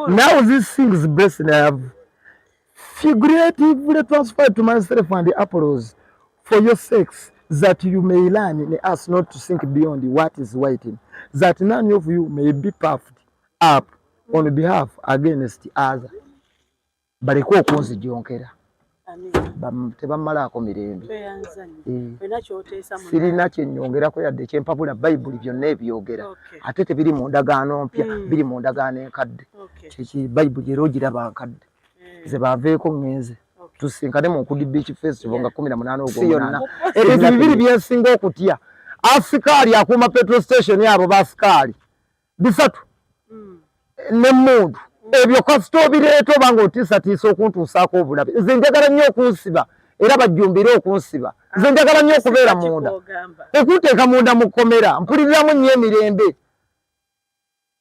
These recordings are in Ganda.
Now these things blessing I have figuratively transferred to myself and the Apollos for your sakes, that you may learn in us not to think beyond what is waiting, that none of you may be puffed up on behalf against other. Balikuwa okunzijonkera tebamalaako mirembe sirina kyennyongerako yadde kyempapula bayibuli byonna ebyogera ate tebiri mu ndagaano mpya biri mu ndagaano enkadde kiki bayibuli era ogiraba nkadde ze baveeko ngenze tusinkane mu Nkudi Beach Festival nga 18 ogw'omunaana ebintu bibiri byensinga okutya asikaali akuuma petrol station yabo basikaali bisatu n'emmundu ebyo kasito bireeto banga otiisatiisa okuntuusaako obulabe nze njagala nnyo okunsiba era bajjumbire okunsiba nze njagala nnyo okubeera munda okunteeka munda mu kkomera mpuliriramu nnyo emirembe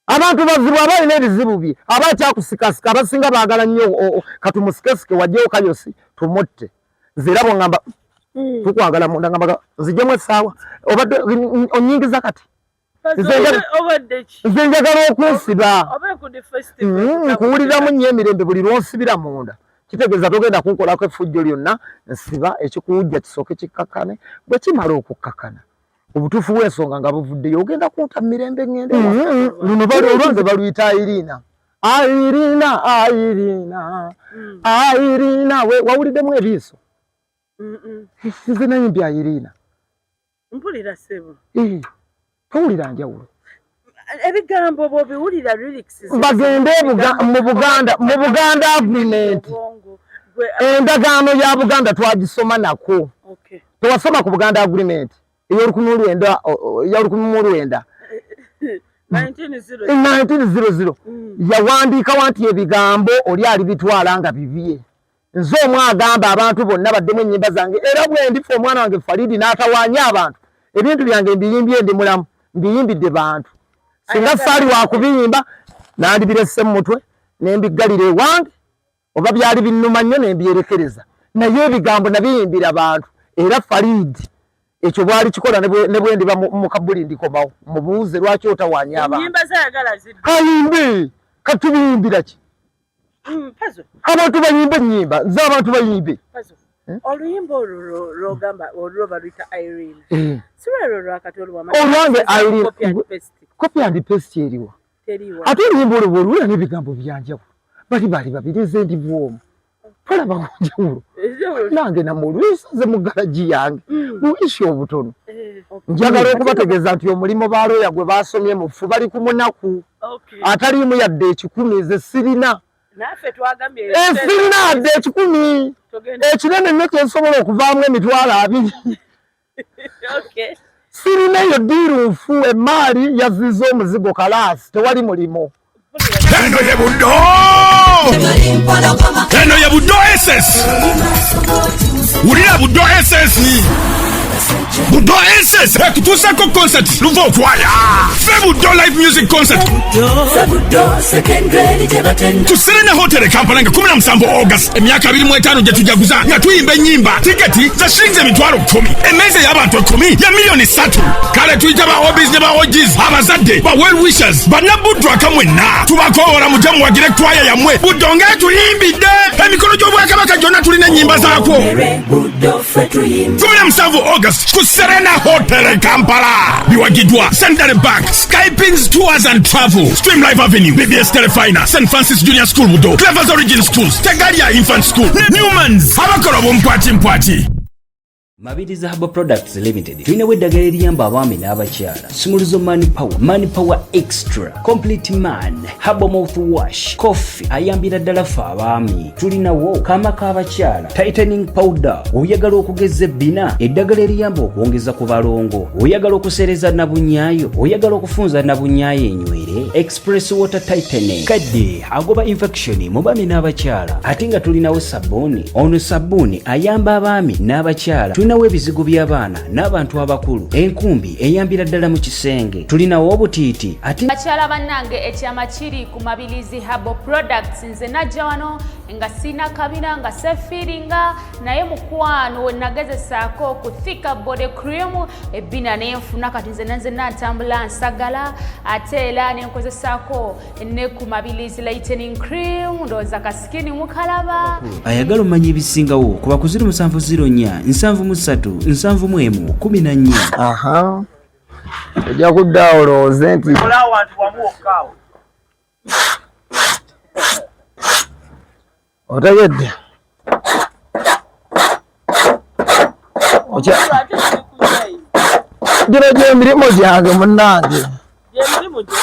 abantu bazibu abalina ebizibu bye abakyakusikasika abasinga baagala nnyo katumusikesike wajjewo kayosi tumutte nze era bwongamba tukwagala munda ngamba nzijjemu essaawa obadde onyingiza kati nze njagala okunsiba nkuwuliramu nnyo emirembe buli lwonsibira munda kitegeeza togenda kunkolako effujjo lyonna nsiba ekikuwujja kisooke kikkakkane bwe kimala okukkakana obutuufu bw'ensonga nga buvuddeyo ogenda kunta mirembe ngende luno olwanze baluyita ayiriina wawuliddemu ebiiso nze nayimbye ayiriina mpulira ssebo towulira njawulo ebigambo bw'obiwulira lyrics bagende mu Buganda agreement endagaano ya Buganda twagisoma nako tewasoma ku Buganda agreement ey'olukumi 1900 yawandiika nti ebigambo oli alibitwala nga bibye nze omwe agamba abantu bonna baddemu ennyimba zange era bwe ndifa omwana wange Faridi n'atawaanya abantu ebintu byange mbiyimbye ndi mulamu mbiyimbidde bantu singa saali wakubiyimba nandibiresse mu mutwe nembiggalira ewange oba byali binnuma nnyo nembyerekereza naye ebigambo nabiyimbira abantu era Faridi ekyo bwali kikola ne bwe ndiba mu kabuli ndikomawo mubuuze lwaki otawaanya abantu ayimbe katubiyimbira ki abantu bayimbe ennyimba nze abantu bayimbe oluyimba olwo lwogamba olwo baluyita Irene sirwalwo lwakatolwa olwange Irene copy and paste eriwa ate oluyimba olwo bw'oluwulira n'ebigambo byanjawulo bali babiri nze ndi bwomu tolaba kunjawulo nange namulwisa nze mu galaji yange buwisi obutono njagala okubategeeza nti omulimu baalooya gwe baasomye mu ffu bali ku munaku ataliimu yadde ekikumi nze sirina sirina yadde ekikumi ekinene nnyo kyensobola okuvaamu emitwalo 2 sirina eyo ddiiruufu emaali yazizza omuzigo kalaasi tewali mulimo eno ye Buddo SS wulira Buddo SS Buddo SS tutuusako concert luva okwaya fe Buddo live music concert ku Serena Hotel Kampala nga 17 August emyaka 25 gye tujaguza nga tuyimba ennyimba tiketi za shilingi emitwalo 10 emmeeza y'abantu 10 ya miliyoni 3 kale tuyita ba hobbies ne ba OGs abazadde ba well wishers bannabuddu akamwenna tubakoora mujamu wa directwaya yammwe Buddo ng'etuyimbidde emikolo gy'obwakabaka gyonna tulina ennyimba zaakwo 17 August ku Serena Hotel Kampala biwagidwa Central Bank Skypins Tours and Travel Stream Live Avenue BBS Telefina St. Francis Junior School Buddo Clever's Origin Schools Tegalia Infant School Newman's abakora bompati Mabiriza Herbal Products Limited tulinawo eddagala eriyamba abaami n'abakyala Simuluzo Mani Power Extra Complete Man Herbal Mouthwash Coffee ayambira ddala ffe abaami tulinawo kaama k'abakyala Tightening Powder oyagala okugeza ebbina eddagala eriyamba okwongeza ku balongo oyagala okusereza nabunyaayo oyagala okufunza nabunyaayo enywere Express Water Tightening kadde agoba infection mu baami n'abakyala ate nga tulinawo sabbuuni ono sabbuuni ayamba abaami n'abakyala tulinawo ebizigo by'abaana n'abantu abakulu enkumbi eyambira ddala mu kisenge tulinawo obutiiti ate bakyala bannange ekyama kiri ku Mabirizi Herbal Products nze najja wano nga sina kabina nga sefiringa naye mukwano we nagezesaako okuthika body cream ebbina nenfuna kati nze natambula nsagala ate era nenkozesaako ne ku mabilizi lightening cream ndowooza kasikini mukalaba. Ayagala omanya ebisingawo kuba ku 0704 737 741 14. Aha. Ojja kudda olowooze nti otegedde gino gy'emirimu gyange munnange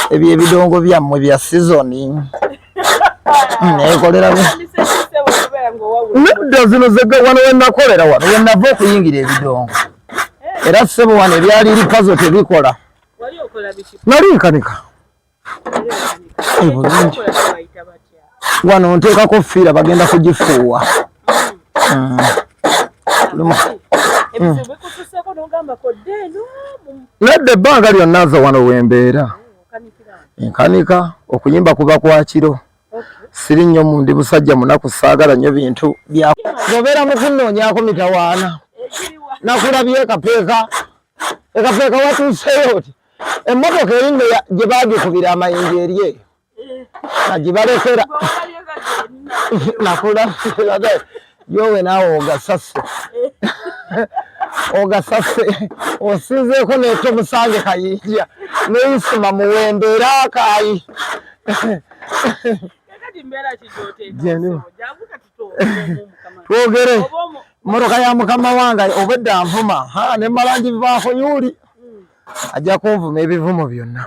ebyo ebidongo byammwe bya sizoni nekolera nedda zino zega wano wenakolera wano wenava okuyingira ebidongo era ssebo wano ebyali lipazo tebikola nali nkanika bulungi wano nteekako fiira bagenda kugifuuwa nedda ebbanga lyonna nze wano wembeera nkanika okuyimba kuba kwa kiro siri nnyo mundi busajja munaku saagala nnyo bintu obeera mu kunnoonyaako mitawaana nakulabye ekapeeka watuuseyo ti emmotoka erinno gye baagikubira amayinja eri eyo nagibalekera nakulabye yowe naawe ogasase osinzeeko neeto musange kayinja neisima muwembeera akaayi twogere mmotoka ya mukama wange obwedda nvuma nemmala ngivaako yuli ajja kunvuma ebivumo byonna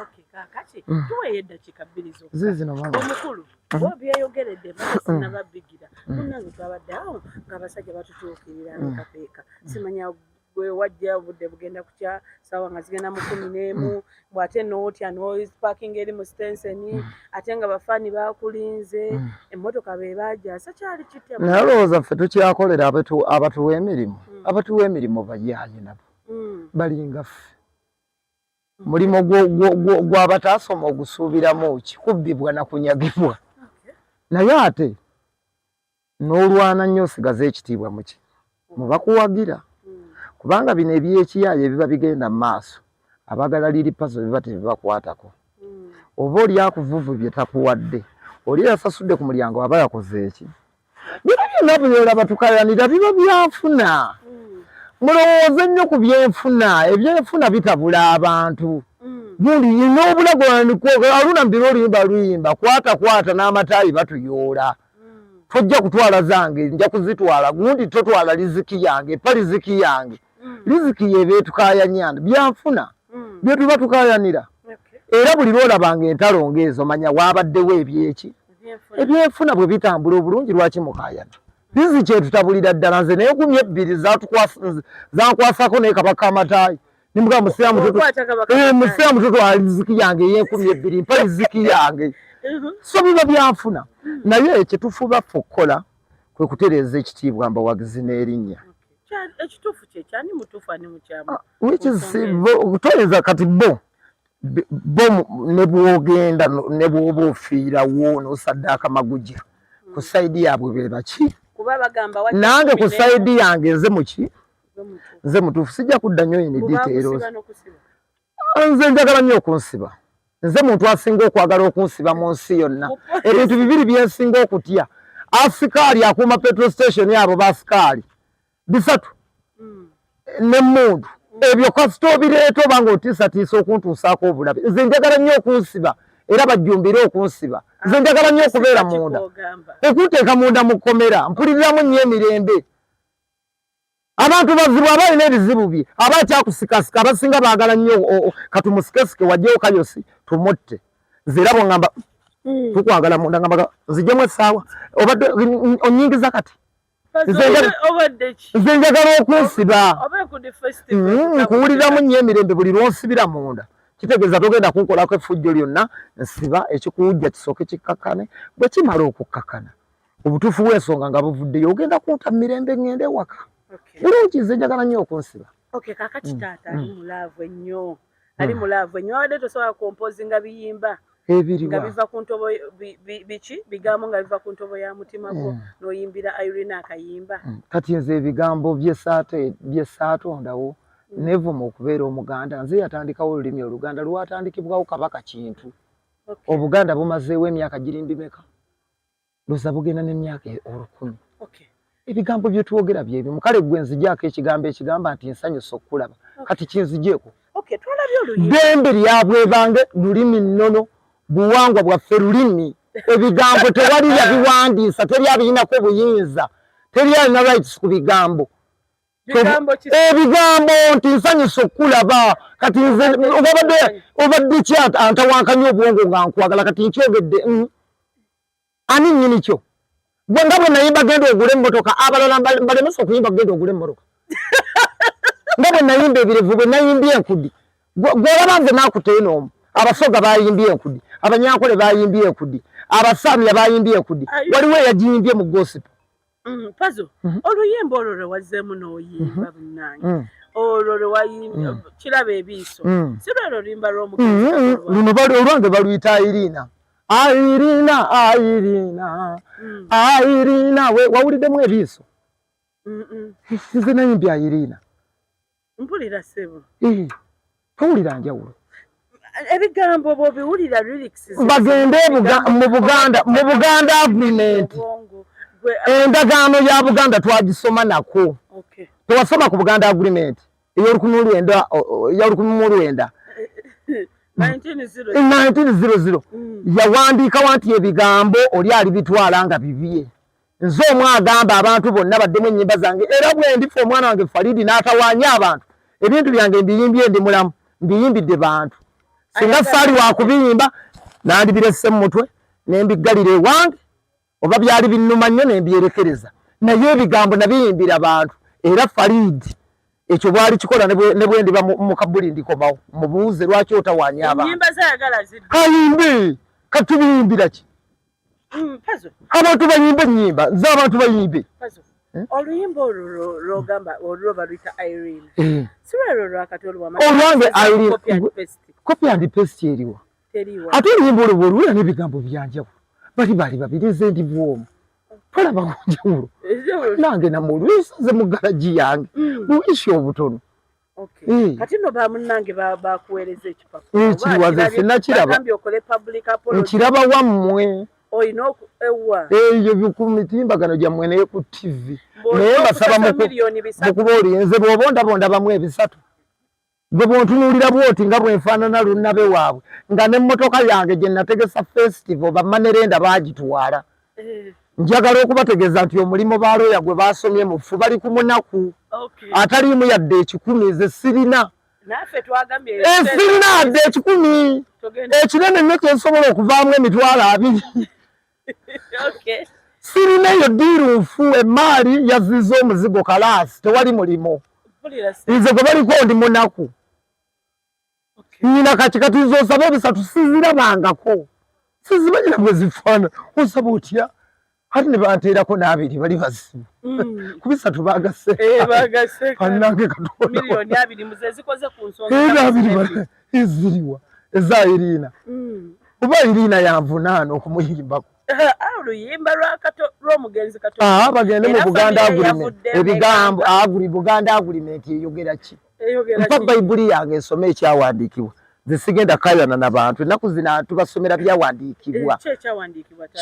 zizino omukulu bobyeyogeredde sinababbigira munnange twabadde awo ng'abasajja batutuukirira nekapeeka simanya gwe wajja obudde bugenda kukya sawa nga zigenda mu 11 bw'ate nootya noparking eri mu stenseni ate nga bafaani bakulinze emmotoka be bajasa kyali kitya nalowooza ffe tukyakolera abatuwa emirimu bayaaye nabo balinga ffe mulimo gw'abataasoma ogusuubiramu kikubbibwa na kunyagibwa naye ate n'olwana nnyo osigaza ekitiibwa muki mubakuwagira kubanga bino ebyekiyaaye ebiba bigenda mu maaso abagala liri pazo biba tebibakwatako oba oli akuvuvu bye takuwadde oli yasasudde ku mulyango aba yakoze eki bino byonna byolaba tukayanira biba byanfuna mulowooze nnyo ku byenfuna ebyenfuna bitabula abantu gundi yina obulago aluna mbira oluyimba kwata n'amataayi batuyoola tojja kutwala zange nja kuzitwala gundi totwala liziki yange pa liziki yange liziki yebe tukayanyana byanfuna bye tuba tukayanira era buli lwolabanga entalo ngeezo manya waabaddewo ebyeki ebyenfuna bwe bitambula obulungi lwaki mukayana liziki etutabulira ddala nze naye 2 zankwasako naye kabaka amataayi nimuga musiramu tutwala liziki yange ye12 mpa liziki yange so biba byanfuna naye kyetufuba ffe okukola kwe kutereeza ekitiibwa mbawagizi n'erinnya ekituufu kyekyani mutuufu ani mukyamu toyinza kati bo ne bwogenda ne bwoba ofiirawo n'osaddaaka magujja ku sayidi yaabwe be baki nange ku sayidi yange nze muki nze mutuufu sijja kudda nnyo yini details nze njagala nnyo okunsiba nze muntu asinga okwagala okunsiba mu nsi yonna ebintu bibiri byensinga okutya asikaali akuuma petrol station abo basikaali 3 n'emmundu ebyo kasita obireeta oba nga otiisatiisa okuntuusaako obulabe nze njagala nnyo okunsiba era bajjumbire okunsiba nze njagala nnyo okubeera munda ekunteeka munda mu kkomera mpuliriramu nnyo emirembe abantu bazibu abalina ebizibu bye abakyakusikasika abasinga baagala nnyo katumusikesike wajjewo kayosi tumutte nze era bwongamba tukwagala munda ngamba nzijjemu essaawa obadde onyingiza kati nze njagala okunsiba nkuwuliramu nnyo emirembe buli lwonsibira munda kitegeeza togenda kunkolako effujjo lyonna nsiba ekikuwujja kisooke kikkakkane bwe kimala okukkakana obutuufu bw'ensonga nga buvuddeyo ogenda kunta mirembe ngende ewaka bulungi nze njagala nnyo okunsiba kakati taata ali mulaavu ennyo abadde tosobola kompozinga biyimba nga biva ku ntobo biki bigambo nga biva ku ntobo ya mutima gwo n'oyimbira Irene akayimba. Kati nze ebigambo by'essaatondawo nevuma okubeera Omuganda. Nze yatandikawo olulimi Oluganda lwatandikibwawo Kabaka Kintu. Obuganda bumazeewo emyaka girimbi meka? Looza bugenda n'emyaka 1000. Ebigambo bye twogera byebyo. Mukale gwe nzigyako ekigambo ekigamba nti nsanyusa okkulaba. Kati kinzigyeko. Dembe lyabwe bange lulimi nnono, buwangwa bwaffe lulimi. Ebigambo tewali yabiwandiisa, teri abirinako buyinza, teri alina rights ku bigambo. Ebigambo nti nsanyusa okkulaba. Kati nze obadde ki antawankanya obwongo nga nkwagala kati nkyogedde ani nnyini kyo? Gwe nga bwe nayimba genda ogule emmotoka abalala balemesa okuyimba genda ogule emmotoka. Nga bwe nayimba ebirevu bwe nayimbye enkudi. Gwolaba nze nakuteeno abasoga bayimbye enkudi, abanyankole bayimbye enkudi, abasamya bayimbye enkudi. Waliwo eyagiyimbye mu gospel. Pazo, oluyimba olwo lwe wazzeemu n'oyimba bunnange. Olwo lwe wayimba kiraba ebiiso. Si lwe luyimba lw'omugenzi. Luno olwange baluyita Irina. Irina, wawuliddemu ebiiso? Nze nayimbya Irina. Mpulira ssebo. Towulira njawulo. Ebigambo bw'obiwulira lyrics. Bagende mu Buganda agreement. Endagaano ya Buganda twagisoma nako. Tewasoma ku Buganda agreement. Ey'olukumi mu lwenda. 1900. Yawandiika nti ebigambo oli alibitwala nga bibye. Nze omwagamba abantu bonna baddemu ennyimba zange era bwe ndifa omwana wange Faridi n'atawaanya abantu. Ebintu byange mbiyimbye ndi mulamu. Mbiyimbidde bantu. Singa saali wa kubiyimba nandibiresse mu mutwe nembigalira ewange oba byali binnuma nnyo nembyerekereza. Naye ebigambo nabiyimbira abantu era Faridi ekyo bwali kikola ne bwe ndiba mu kabuli ndikomawo mubuuze lwaki otawaanya abantu. Ennyimba zayagala zidde. Kayimbe katubiyimbira ki? Pazo. Abantu bayimba ennyimba nze abantu bayimbe. Pazo. Oluyimba olwo lwogamba olwo baluyita Irene. Si lwero lwakati olwange Irene copy and paste eriwa. Ate oluyimba olwo olwera n'ebigambo byanjawulo. Bali babiri nze ndi bwomu. Tolaba kunjawulo. Nange namulwisa nze mu garaji yange. Muwishi obutono. Kati no bamunnange bakuweereza ekipafu. Kiwaze sinakiraba. Nkiraba wammwe. Eyo bikumitimbagano gyammwe naye ku TV. Naye basaba mukuba olinze bw'obondabonda bamu ebisatu. Gwe bw'ontunuulira bw'oti nga bwenfaanana lunnabe waabwe. Nga n'emmotoka yange gye nategesa festival bamanerenda baagitwala. Njagala okubategeeza nti omulimo baalooya gwe baasomye mu ffu bali ku munaku. Ataliimu yadde 10 ze sirina. Sirina yadde 10. Ekinene nnyo kye nsobola okuvaamu emitwalo 2. Sirina eyo ddiiru nfu emaali yazizza omuzigo kalaasi tewali mulimo. Nze gwe baliko ndi munaku. Nina kati nz'osaba ebisatu sizirabangako. Sizimanyira bwe zifaana. Osaba otya? Ate ne banteerako n'abiri bali bazibu. Ku bisatu baagasse. Annange Katonda. Miliyoni 2 muze zikoze ku nsonga. Abiri eziriwa. Eza Irina. Oba Irina yanvunaana okumuyimbako. Oluyimba lw'omugenzi Katonda. Bagende mu Buganda agreement. Ebigambo Buganda agreement eyogera ki? Mpa Bayibuli yange nsome ekyawandiikibwa. Nze sigenda kayana n'abantu. Ennaku zino tubasomera byawandiikibwa.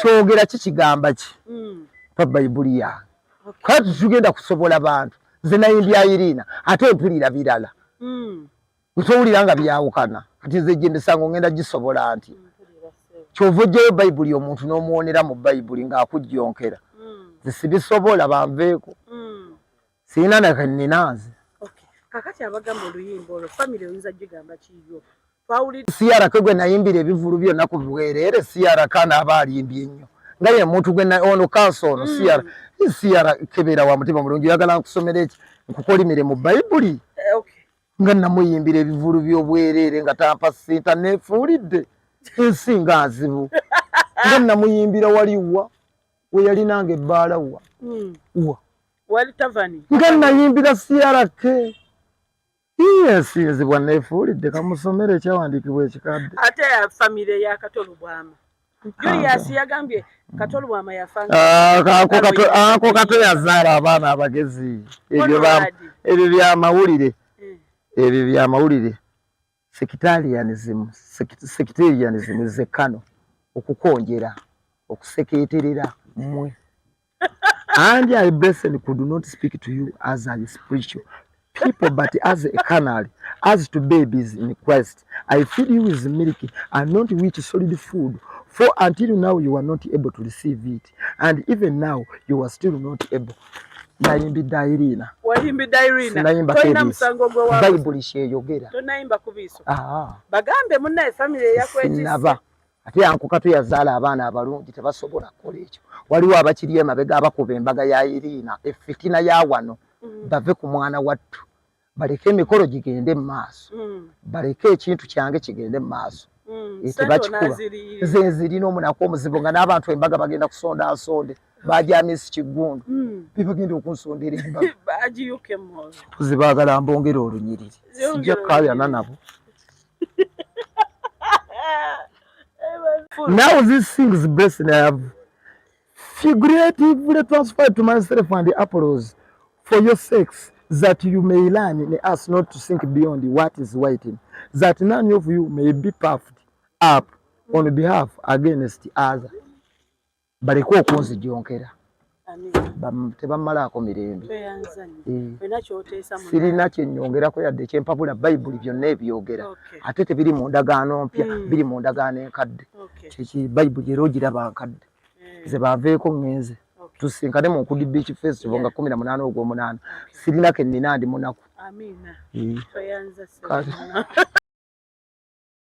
Kyogera ki kigamba ki? Mpa Bayibuli yange. Kati tugenda kusobola abantu. Nze nayimbya Irina ate mpulira birala. Towulira nga byawukana. Kati nze gye ndisanga ngenda gisobola nti. Kyova ojjayo Bayibuli omuntu n'omuwonera mu Bayibuli ng'akujjonkera. Nze sibisobola banveeko. Sirina na kanninaazi. Kakati abagamba oluyimba olwo family oyinza gigamba kiyo. Siyaraka gwe nayimbira ebivulu byonna ku bwereere Siyaraka n'aba alimbye nnyo. Nga ye muntu gwe ono kanso ono Siyara kebeera wa mutima mulungi oyagala nkusomera eki nkukolimire mu Bayibuli. Nga namuyimbira ebivulu by'obwereere nga tampa senta neefuulidde ensi nga nzibu. Nga namuyimbira waliwa we yali nange ebbaala wa. Wali tavani. Nga nayimbira Siyaraka. Yes, bwana efuulidde kamusomere ekyawandikibwa ekikadde. Ate ya famire ya Katolubwama. Julius yagambye Katolubwama yafanga. Ako kato yazaala abaana abagezi. Ebyo byamawulire. Ebyo byamawulire. Sectarianism is a kano. Okukonjera. Okuseketerera mmwe. And I blessed could not speak to you as a spiritual people, but as a canal, as to babies in Christ. I feed you with milk and not with solid food. For until now you are not able to receive it, and even now you are still not able. Naimbi dairina. Waimbi dairina. Naimba kebisi. Bible sheyogera. Tonaimba kubiso. Bagambe munna family yako ekisi. Sinaba. Ate anko kato yazaala abaana abalungi tebasobola kukola ekyo. Waliwo abakiri emabega abakuba embaga ya Irina efitina ya wano bave ku mwana wattu baleke emikolo gigende mu maaso baleke ekintu kyange kigende mu maaso tebakikuba ze zirina omunako omuzibu nga n'abantu embaga bagenda kusonda asonde bajamisi kigundu bibagenda okunsondera embaga bagiyuke mmozo kuzibaagala mbongera olunyiriri sijja kukaayana nabo. Now these things blessing I have figuratively transferred to myself and the Apollos for your sakes, that you may learn in us not to think beyond what is waiting, that none of you may be puffed up on behalf against others. Balikuwa kunzijonkera. Tebamalako mirembe. Sirina kyennyongerako yadde kyempapula Bayibuli byonna ebyogera. Ate tebiri mu ndagaano mpya, biri mu ndagaano enkadde. Kiki Bayibuli era ogiraba nkadde. Ze baveeko ngenze. Tusinkane mu Nkudi Beach Festival nga 18 ogw'omunaana. Sirina ke nnina ndi munaku. Amina.